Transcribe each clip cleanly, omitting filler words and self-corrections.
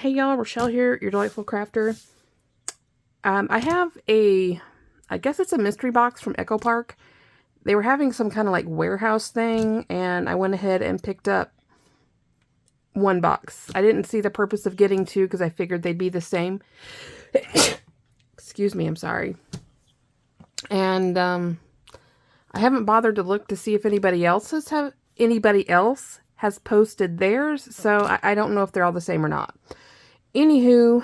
Hey y'all, Rochelle here, your delightful crafter. I have I guess it's a mystery box from Echo Park. They were having some kind of like warehouse thing, and I went ahead and picked up one box. I didn't see the purpose of getting two because I figured they'd be the same. Excuse me, I'm sorry. And I haven't bothered to look to see if anybody else has posted theirs, so I don't know if they're all the same or not. Anywho,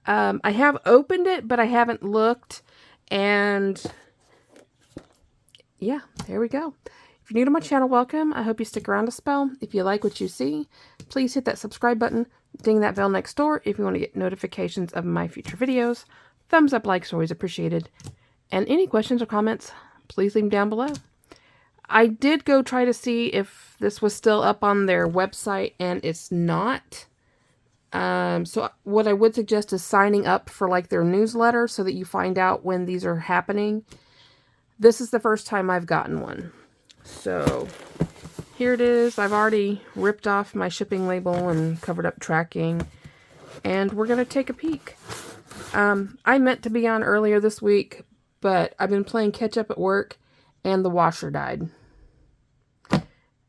I have opened it, but I haven't looked, and yeah, there we go. If you're new to my channel, welcome. I hope you stick around a spell. If you like what you see, please hit that subscribe button, ding that bell next door if you want to get notifications of my future videos. Thumbs up, likes, always appreciated. And any questions or comments, please leave them down below. I did go try to see if this was still up on their website, and it's not. So what I would suggest is signing up for like their newsletter so that you find out when these are happening. This is the first time I've gotten one. So here it is. I've already ripped off my shipping label and covered up tracking, and we're going to take a peek. I meant to be on earlier this week, but I've been playing catch up at work and the washer died.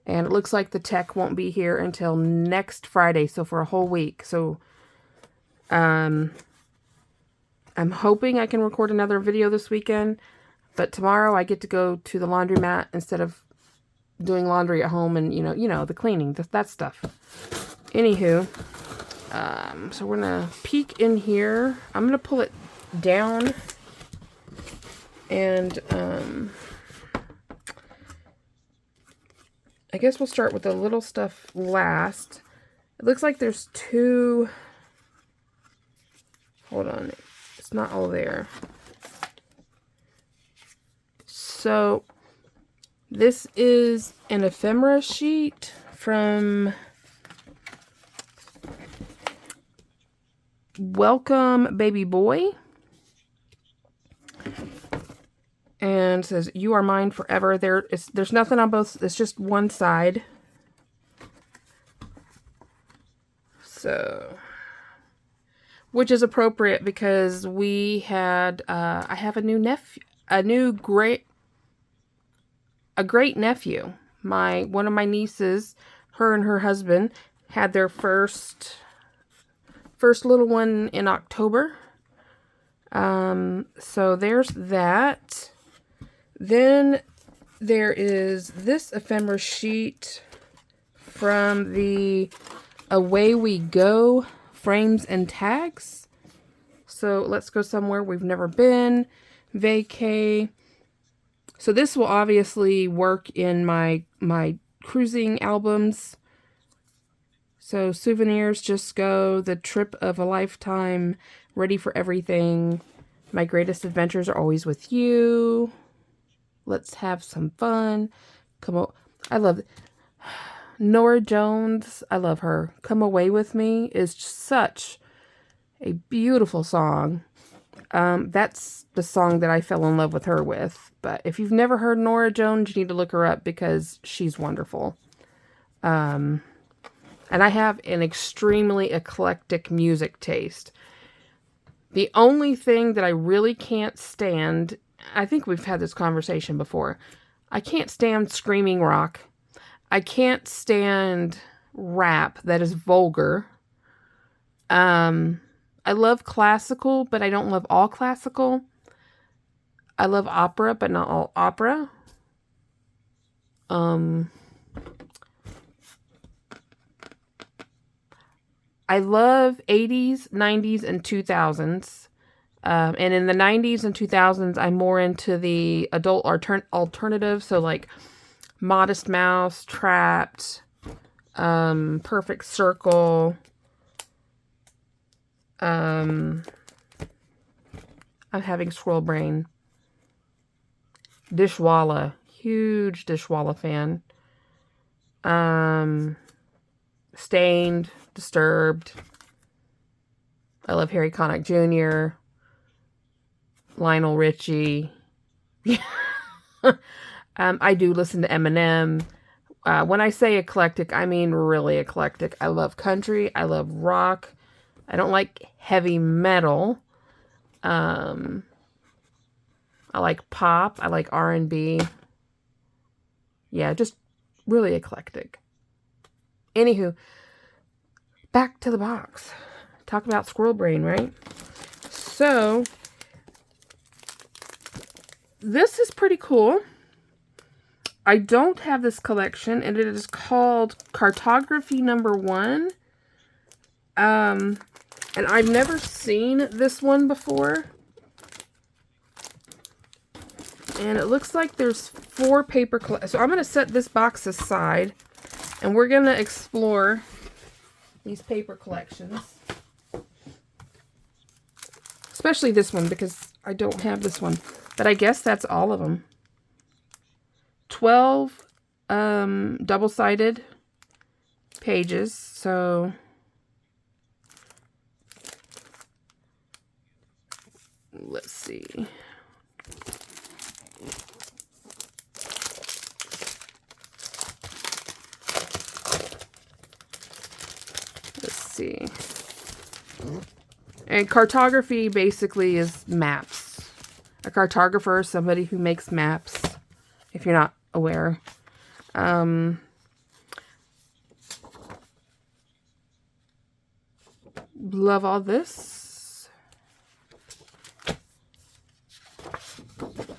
And it looks like the tech won't be here until next Friday, so for a whole week. So, I'm hoping I can record another video this weekend. But tomorrow I get to go to the laundromat instead of doing laundry at home and, you know, the cleaning, that stuff. Anywho, so we're going to peek in here. I'm going to pull it down and, I guess we'll start with the little stuff last. It looks like there's two. Hold on. It's not all there. So, this is an ephemera sheet from Welcome Baby Boy. And it says, "You are mine forever." There's nothing on both. It's just one side. So, which is appropriate because we had, I have a great nephew. One of my nieces, her and her husband had their first little one in October. So there's that. Then there is this ephemera sheet from the Away We Go frames and tags. So let's go somewhere we've never been. Vacay. So this will obviously work in my cruising albums. So souvenirs, just go, the trip of a lifetime, ready for everything. My greatest adventures are always with you. Let's have some fun. Come on. I love it. Nora Jones. I love her. Come Away With Me is such a beautiful song. That's the song that I fell in love with her with. But if you've never heard Nora Jones, you need to look her up because she's wonderful. And I have an extremely eclectic music taste. The only thing that I really can't stand, I think we've had this conversation before, I can't stand screaming rock. I can't stand rap that is vulgar. I love classical, but I don't love all classical. I love opera, but not all opera. I love 80s, 90s, and 2000s. And in the 90s and 2000s, I'm more into the adult alternative. So like Modest Mouse, Trapped, Perfect Circle. I'm having squirrel brain. Dishwalla. Huge Dishwalla fan. Stained. Disturbed. I love Harry Connick Jr. Lionel Richie. I do listen to Eminem. When I say eclectic, I mean really eclectic. I love country. I love rock. I don't like heavy metal. I like pop. I like R&B. Yeah, just really eclectic. Anywho, back to the box. Talk about squirrel brain, right? So, this is pretty cool. I don't have this collection, and it is called Cartography #1. And I've never seen this one before. And it looks like there's 4 paper collections. So I'm going to set this box aside, and we're going to explore these paper collections. Especially this one, because I don't have this one. But I guess that's all of them. 12 double-sided pages. So let's see. Let's see. And cartography basically is maps. A cartographer is somebody who makes maps, if you're not aware. Love all this.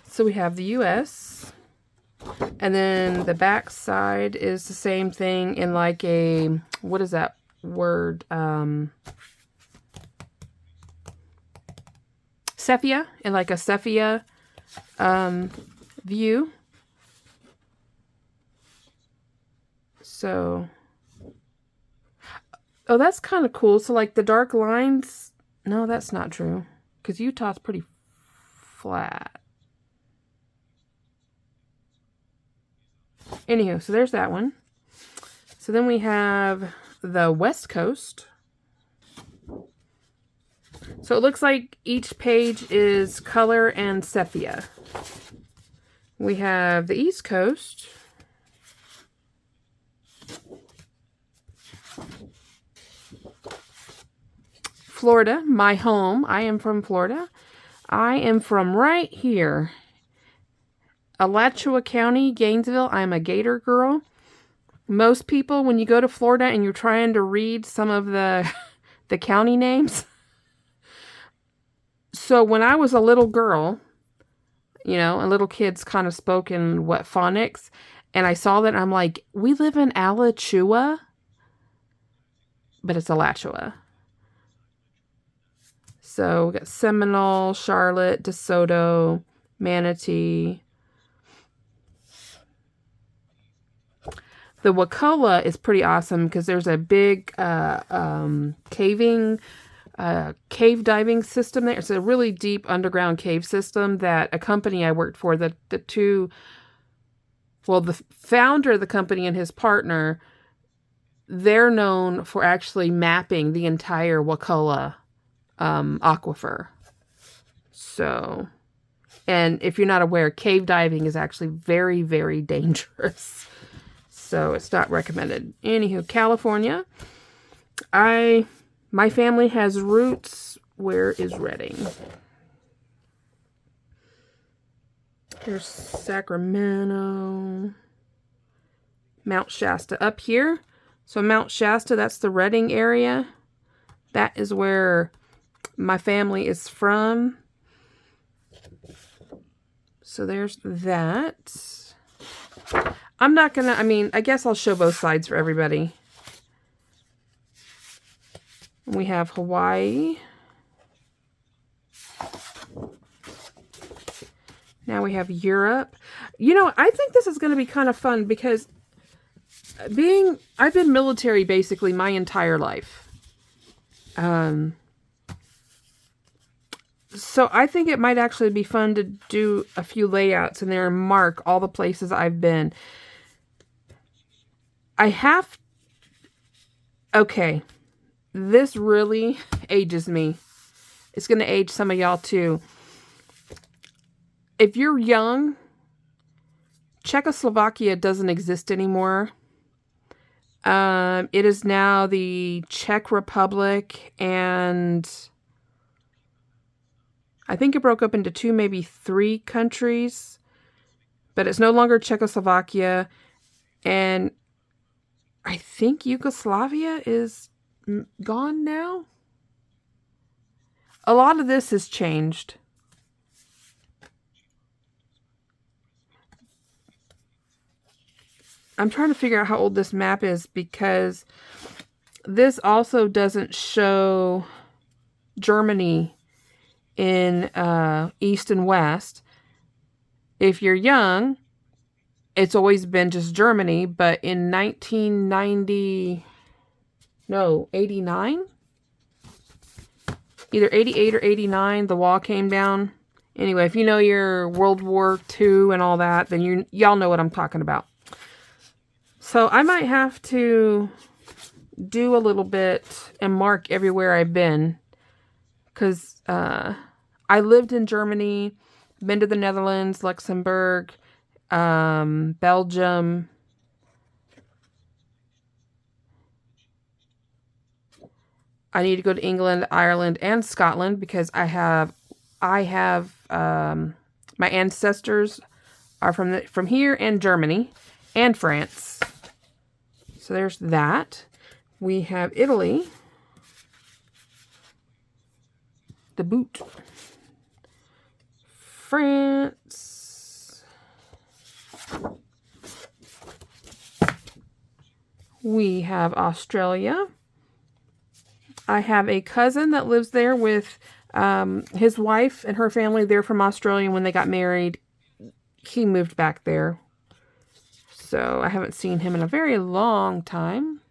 So we have the US. And then the back side is the same thing in like a, what is that word? Sepia, in like a sepia view. So, oh, that's kind of cool. So like the dark lines, no, that's not true, because Utah's pretty flat. Anywho, so there's that one. So then we have the West Coast. So it looks like each page is color and sepia. We have the East Coast. Florida, my home. I am from Florida. I am from right here. Alachua County, Gainesville. I'm a Gator girl. Most people, when you go to Florida and you're trying to read some of the county names. So when I was a little girl, you know, and little kids kind of spoke in what phonics, and I saw that, I'm like, we live in Alachua, but it's Alachua. So we got Seminole, Charlotte, DeSoto, Manatee. The Wakulla is pretty awesome because there's a big cave diving system there. It's a really deep underground cave system that a company I worked for, the founder of the company and his partner, they're known for actually mapping the entire Wakulla aquifer. So, and if you're not aware, cave diving is actually very, very dangerous. So it's not recommended. Anywho, California. My family has roots. Where is Redding? Here's Sacramento. Mount Shasta up here. So Mount Shasta, that's the Redding area. That is where my family is from. So there's that. I'm not gonna, I guess I'll show both sides for everybody. We have Hawaii. Now we have Europe. You know, I think this is going to be kind of fun because I've been military basically my entire life. So I think it might actually be fun to do a few layouts in there and mark all the places I've been. Okay, this really ages me. It's going to age some of y'all too. If you're young, Czechoslovakia doesn't exist anymore. It is now the Czech Republic, and I think it broke up into 2, maybe 3 countries, but it's no longer Czechoslovakia, and I think Yugoslavia is gone now. A lot of this has changed. I'm trying to figure out how old this map is, because this also doesn't show Germany in East and West. If you're young, it's always been just Germany, but in 89? Either 88 or 89, the wall came down. Anyway, if you know your World War II and all that, then y'all know what I'm talking about. So I might have to do a little bit and mark everywhere I've been, because I lived in Germany, been to the Netherlands, Luxembourg, Belgium. I need to go to England, Ireland, and Scotland, because I have my ancestors are from here, and Germany and France. So there's that. We have Italy, the boot. France. We have Australia. I have a cousin that lives there with his wife and her family. They're from Australia. When they got married, he moved back there. So I haven't seen him in a very long time.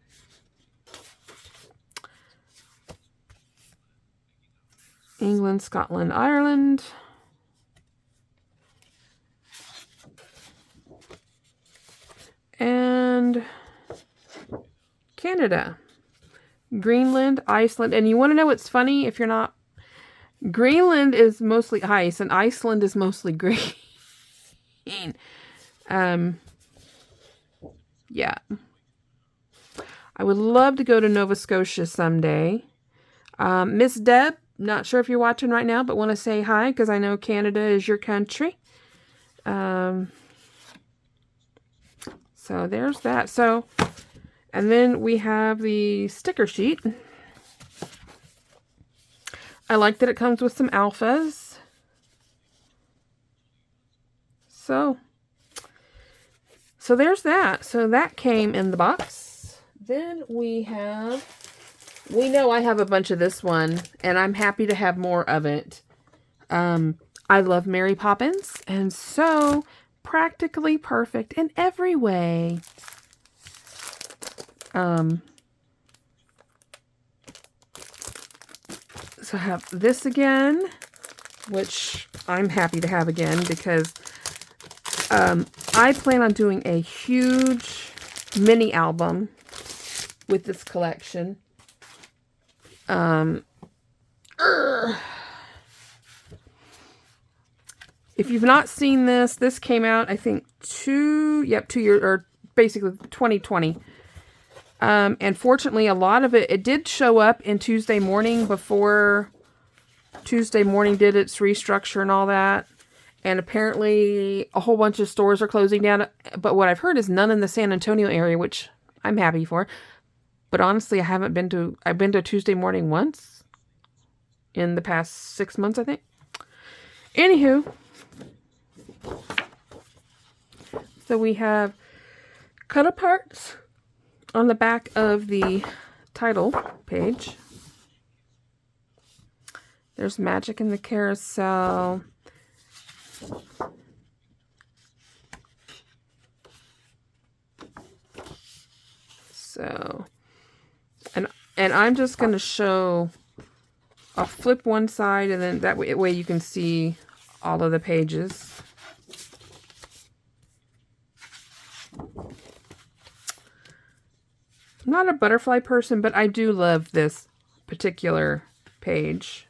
England, Scotland, Ireland. And Canada. Greenland, Iceland. And you want to know what's funny? If you're not... Greenland is mostly ice, and Iceland is mostly green. Yeah. I would love to go to Nova Scotia someday. Miss Deb, not sure if you're watching right now, but want to say hi, because I know Canada is your country. So there's that. So, and then we have the sticker sheet. I like that it comes with some alphas. So there's that. So that came in the box. Then we know I have a bunch of this one, and I'm happy to have more of it. I love Mary Poppins, and so practically perfect in every way. So I have this again, which I'm happy to have again, because I plan on doing a huge mini album with this collection. If you've not seen this came out, I think 2 years, or basically 2020. And fortunately, a lot of it did show up in Tuesday morning before Tuesday morning did its restructure and all that. And apparently a whole bunch of stores are closing down. But what I've heard is none in the San Antonio area, which I'm happy for. But honestly, I've been to Tuesday morning once in the past 6 months, I think. Anywho. So we have cut aparts on the back of the title page. There's Magic in the Carousel. So, and I'm just going to show, I'll flip one side, and then that way you can see all of the pages. I'm not a butterfly person, but I do love this particular page.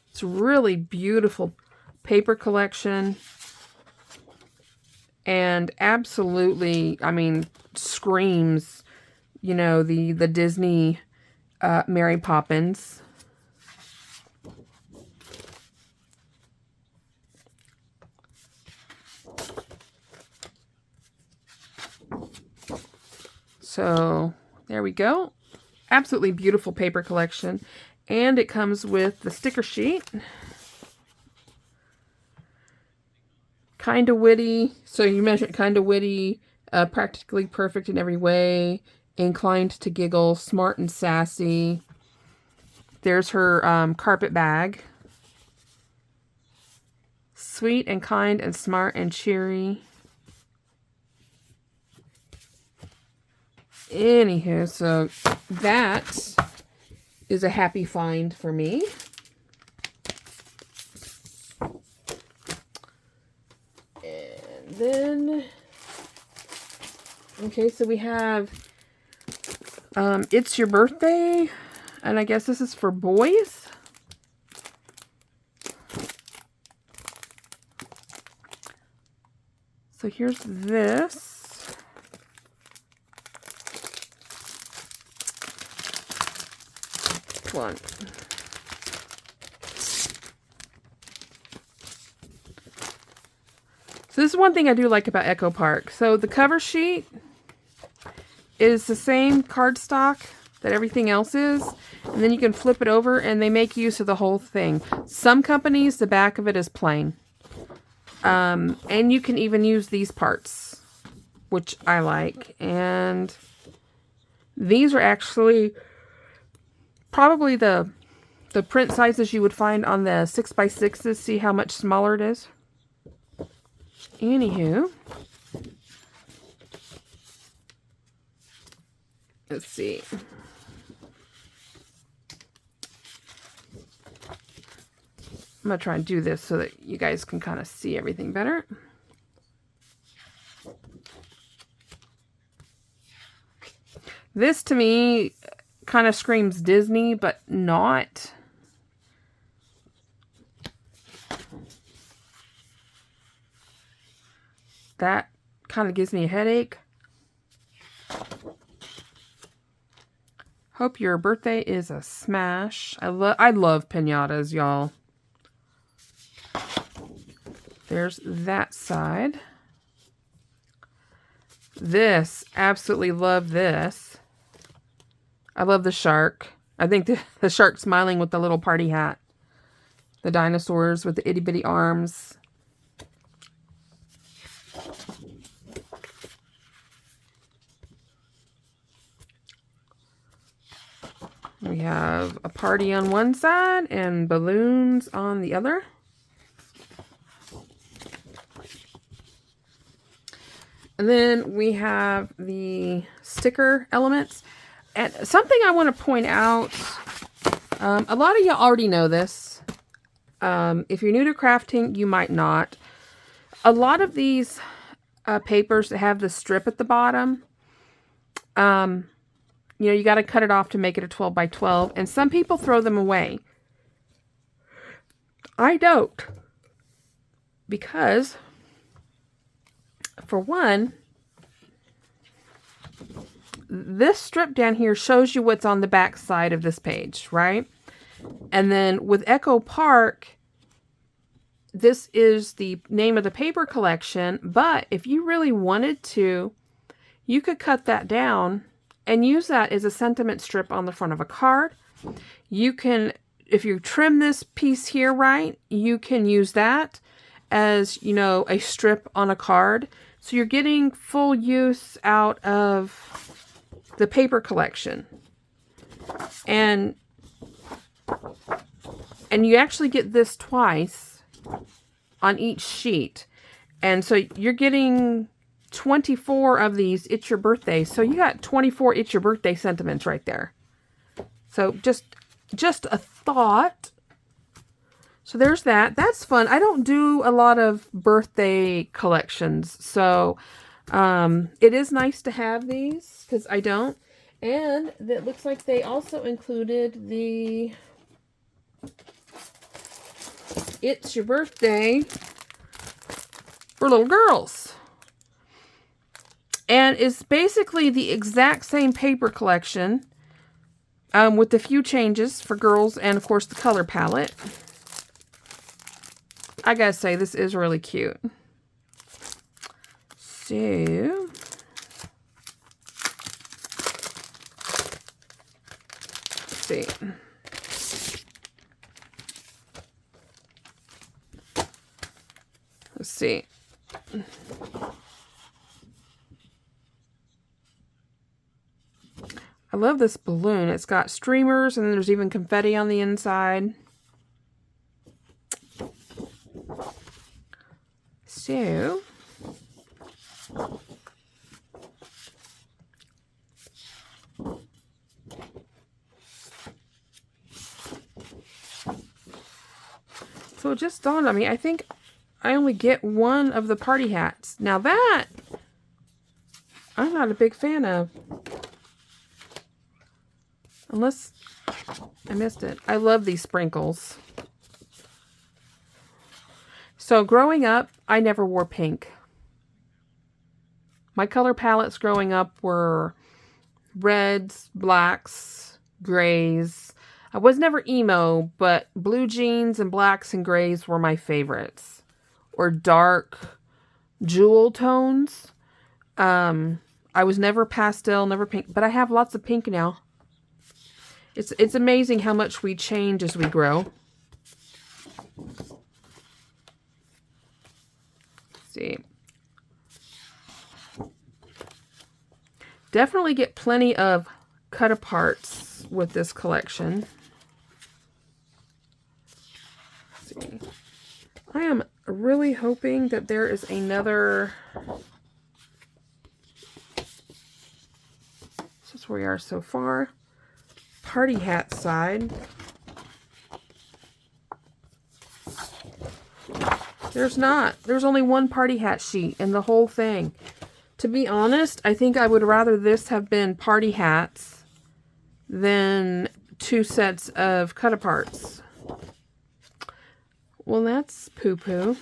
It's really beautiful paper collection. And absolutely, I mean, screams, you know, the Disney Mary Poppins. So there we go. Absolutely beautiful paper collection. And it comes with the sticker sheet. Kind of witty. So you mentioned kind of witty, practically perfect in every way, inclined to giggle, smart and sassy. There's her carpet bag. Sweet and kind and smart and cheery. Anywho, so that is a happy find for me. And then, okay, so we have It's Your Birthday, and I guess this is for boys. So here's this. One. So this is one thing I do like about Echo Park. So the cover sheet is the same cardstock that everything else is. And then you can flip it over and they make use of the whole thing. Some companies, the back of it is plain. And you can even use these parts, which I like. And these are actually probably the print sizes you would find on the 6x6s. See how much smaller it is? Anywho. Let's see. I'm going to try and do this so that you guys can kind of see everything better. This to me kind of screams Disney, but not. That kind of gives me a headache. Hope your birthday is a smash. I love piñatas, y'all. There's that side. This, absolutely love this. I love the shark. I think the shark smiling with the little party hat. The dinosaurs with the itty bitty arms. We have a party on one side and balloons on the other. And then we have the sticker elements. And something I want to point out, a lot of you already know this. If you're new to crafting, you might not. A lot of these papers that have the strip at the bottom, you know, you got to cut it off to make it a 12 by 12. And some people throw them away. I don't. Because, for one, this strip down here shows you what's on the back side of this page, right? And then with Echo Park, this is the name of the paper collection. But if you really wanted to, you could cut that down and use that as a sentiment strip on the front of a card. You can, if you trim this piece here right, you can use that as, you know, a strip on a card. So you're getting full use out of the paper collection. And you actually get this twice on each sheet. And so you're getting 24 of these It's Your Birthday. So you got 24 It's Your Birthday sentiments right there. So just a thought. So there's that. That's fun. I don't do a lot of birthday collections. So it is nice to have these because I don't. And it looks like they also included the It's Your Birthday for little girls. And it's basically the exact same paper collection with a few changes for girls and, of course, the color palette. I gotta say, this is really cute. So, let's see. Let's see. I love this balloon. It's got streamers and there's even confetti on the inside. So, it just dawned on me, I think I only get one of the party hats. Now that, I'm not a big fan of. Unless I missed it. I love these sprinkles. So growing up, I never wore pink. My color palettes growing up were reds, blacks, grays. I was never emo, but blue jeans and blacks and grays were my favorites. Or dark jewel tones. I was never pastel, never pink, but I have lots of pink now. It's amazing how much we change as we grow. Let's see. Definitely get plenty of cut-aparts with this collection. Let's see. I am really hoping that there is another... This is where we are so far. Party hat side. There's not. There's only one party hat sheet in the whole thing. To be honest, I think I would rather this have been party hats than 2 sets of cut-aparts. Well, that's poo-poo.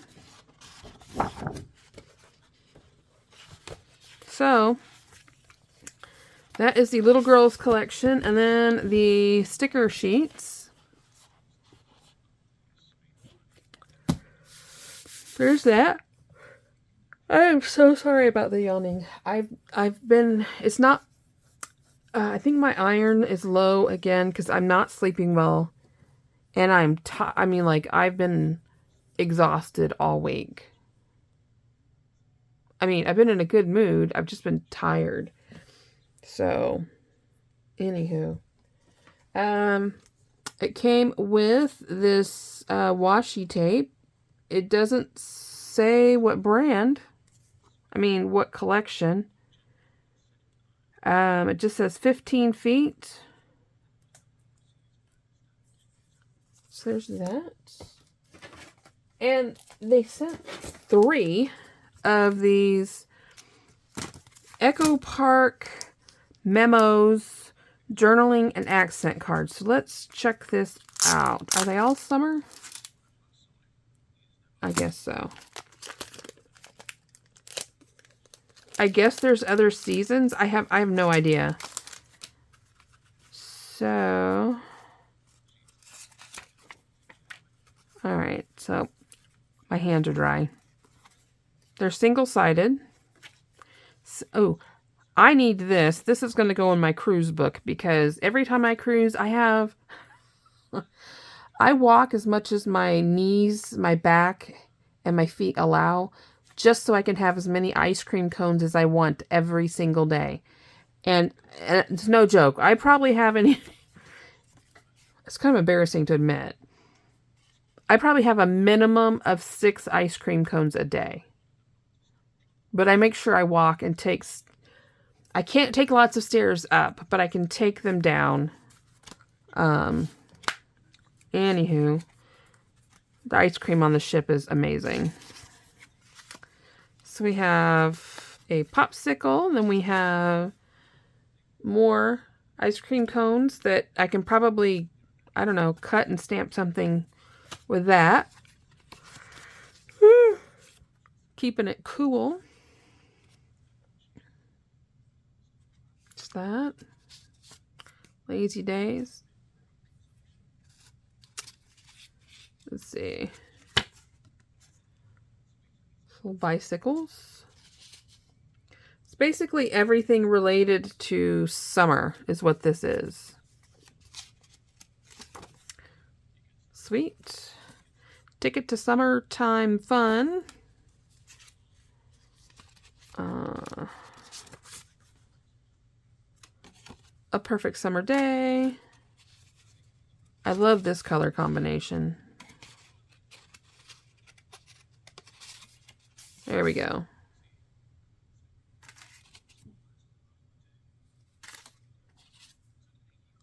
So, that is the little girls collection, and then the sticker sheets. There's that. I am so sorry about the yawning. I've been, it's not, I think my iron is low again because I'm not sleeping well. And I've been exhausted all week. I mean, I've been in a good mood. I've just been tired. So, anywho. It came with this washi tape. It doesn't say what brand. What collection. It just says 15 feet. So there's that. And they sent 3 of these Echo Park memos, journaling, and accent cards. So let's check this out. Are they all summer? I guess so. I guess there's other seasons. I have no idea. So, all right. So, my hands are dry. They're single-sided. So, I need this. This is going to go in my cruise book because every time I cruise, I walk as much as my knees, my back, and my feet allow, just so I can have as many ice cream cones as I want every single day. And it's no joke. I probably have it's kind of embarrassing to admit. I probably have a minimum of 6 ice cream cones a day. But I make sure I walk and I can't take lots of stairs up, but I can take them down. Anywho, the ice cream on the ship is amazing. So we have a popsicle, and then we have more ice cream cones that I can probably, I don't know, cut and stamp something with that. Keeping it cool. Just that. Lazy days. Let's see. Little bicycles. It's basically everything related to summer is what this is. Sweet. Ticket to summertime fun. A perfect summer day. I love this color combination. There we go.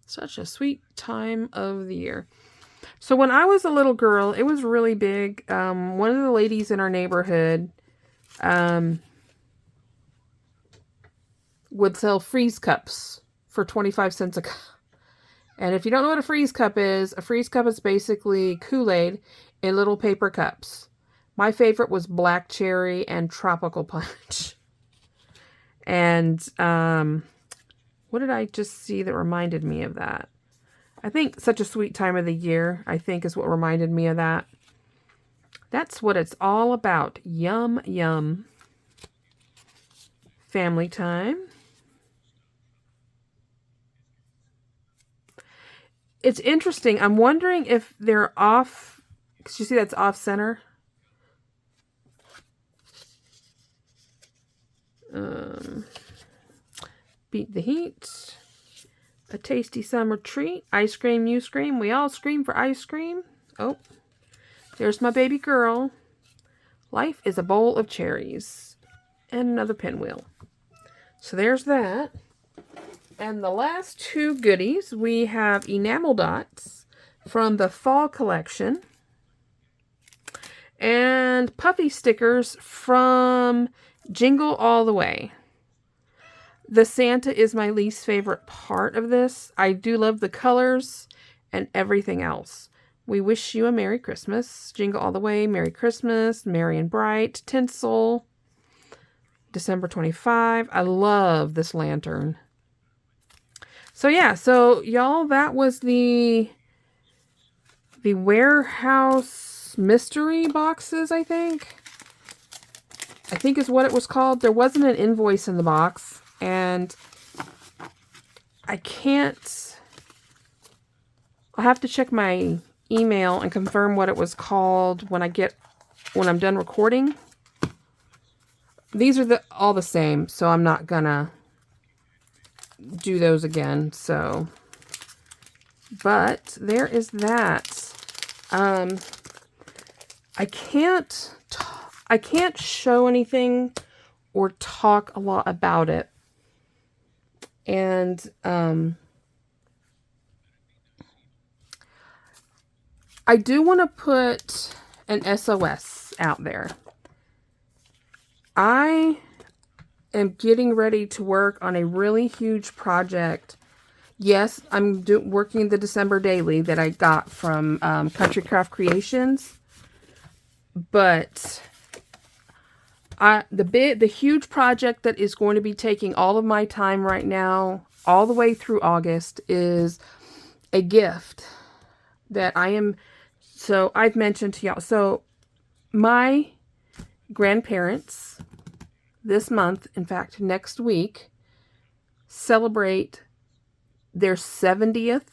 Such a sweet time of the year. So when I was a little girl, it was really big. One of the ladies in our neighborhood would sell freeze cups for 25 cents a cup. And if you don't know what a freeze cup is basically Kool-Aid in little paper cups. My favorite was black cherry and tropical punch. And what did I just see that reminded me of that? I think such a sweet time of the year, I think, is what reminded me of that. That's what it's all about. Yum, yum. Family time. It's interesting. I'm wondering if they're off. Because you see that's off center. Beat the heat. A tasty summer treat. Ice cream, you scream. We all scream for ice cream. Oh, there's my baby girl. Life is a bowl of cherries. And another pinwheel. So there's that. And the last two goodies, we have enamel dots from the fall collection. And puffy stickers from Jingle All the Way. The Santa is my least favorite part of this. I do love the colors and everything else. We wish you a Merry Christmas. Jingle All the Way, Merry Christmas, Merry and Bright, Tinsel, December 25. I love this lantern. So yeah, so y'all, that was the warehouse mystery boxes, I think is what it was called. There wasn't an invoice in the box, and I'll have to check my email and confirm what it was called when I'm done recording. These are all the same, so I'm not gonna do those again. So, but there is that. I can't show anything or talk a lot about it. And I do want to put an SOS out there. I am getting ready to work on a really huge project. Yes, I'm working the December daily that I got from Country Craft Creations. But the huge project that is going to be taking all of my time right now, all the way through August, is a gift that I've mentioned to y'all. So my grandparents this month, in fact, next week, celebrate their 70th,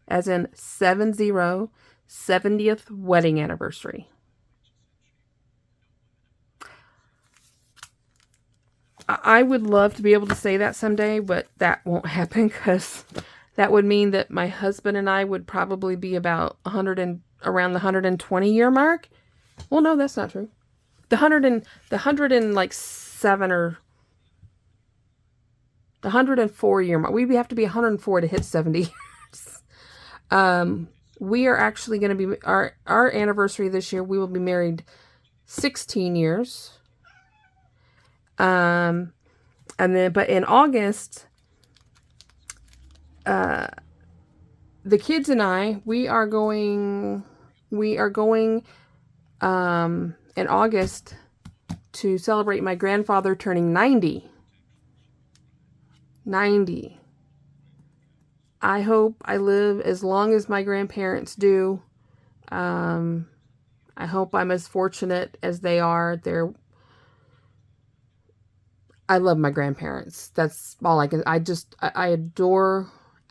as in 70th wedding anniversary. I would love to be able to say that someday, but that won't happen because that would mean that my husband and I would probably be about around the 120 year mark. Well, no, that's not true. The 107 or the 104 year mark. We'd have to be 104 to hit 70 years. We are actually going to be our anniversary this year. We will be married 16 years. But in August, the kids and I, we are going we are going in August to celebrate my grandfather turning 90. 90. I hope I live as long as my grandparents do. I hope I'm as fortunate as they are. I love my grandparents. That's all I can. I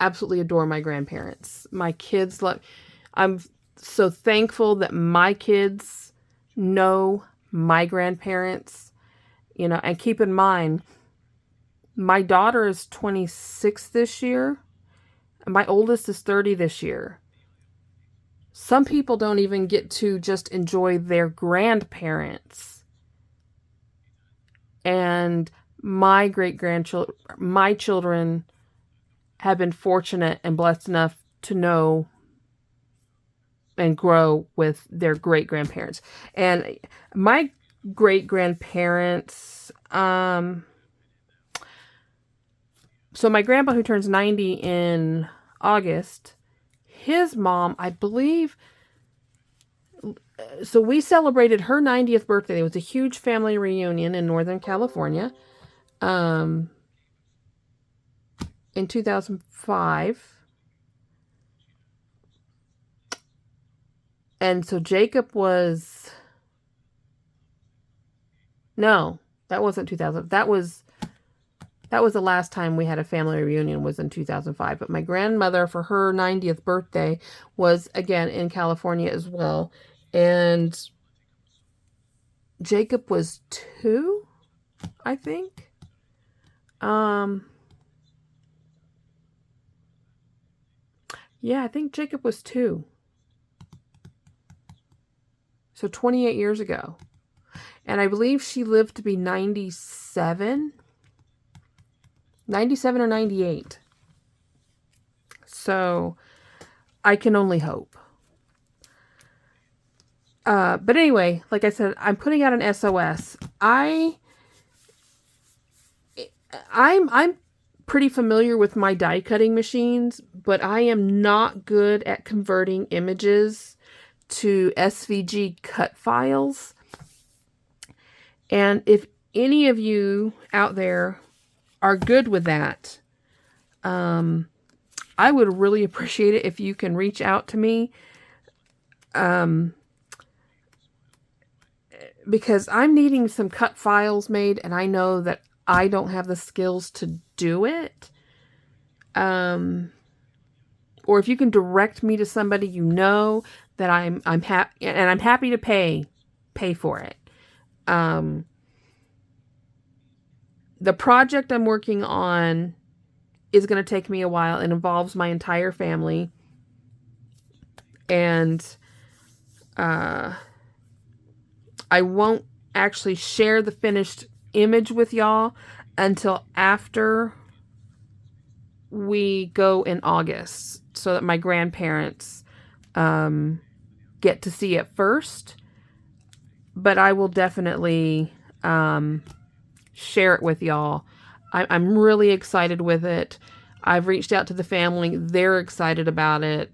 absolutely adore my grandparents. My kids love. I'm so thankful that my kids know my grandparents. And keep in mind, my daughter is 26 this year. And my oldest is 30 this year. Some people don't even get to just enjoy their grandparents. And my my children have been fortunate and blessed enough to know and grow with their great-grandparents. And my great-grandparents, so my grandpa, who turns 90 in August, his mom, I believe, so we celebrated her 90th birthday. There was a huge family reunion in Northern California in 2005. And so Jacob was... No, that wasn't 2000. That was the last time we had a family reunion, was in 2005. But my grandmother, for her 90th birthday, was again in California as well. And Jacob was 2, I think. Yeah, I think Jacob was 2. So 28 years ago. And I believe she lived to be 97. 97 or 98. So I can only hope. But anyway, like I said, I'm putting out an SOS. I'm pretty familiar with my die cutting machines, but I am not good at converting images to SVG cut files. And if any of you out there are good with that, I would really appreciate it if you can reach out to me. Because I'm needing some cut files made, and I know that I don't have the skills to do it. Or if you can direct me to somebody that I'm happy, and I'm happy to pay for it. The project I'm working on is going to take me a while. It involves my entire family. And I won't actually share the finished image with y'all until after we go in August, so that my grandparents get to see it first. But I will definitely share it with y'all. I'm really excited with it. I've reached out to the family. They're excited about it.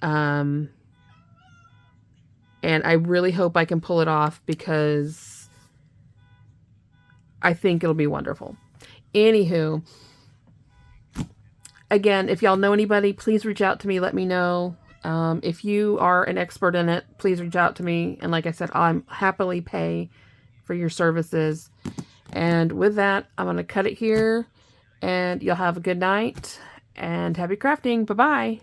And I really hope I can pull it off, because I think it'll be wonderful. Anywho, again, if y'all know anybody, please reach out to me. Let me know. If you are an expert in it, please reach out to me. And like I said, I'm happily pay for your services. And with that, I'm going to cut it here. And y'all have a good night. And happy crafting. Bye-bye.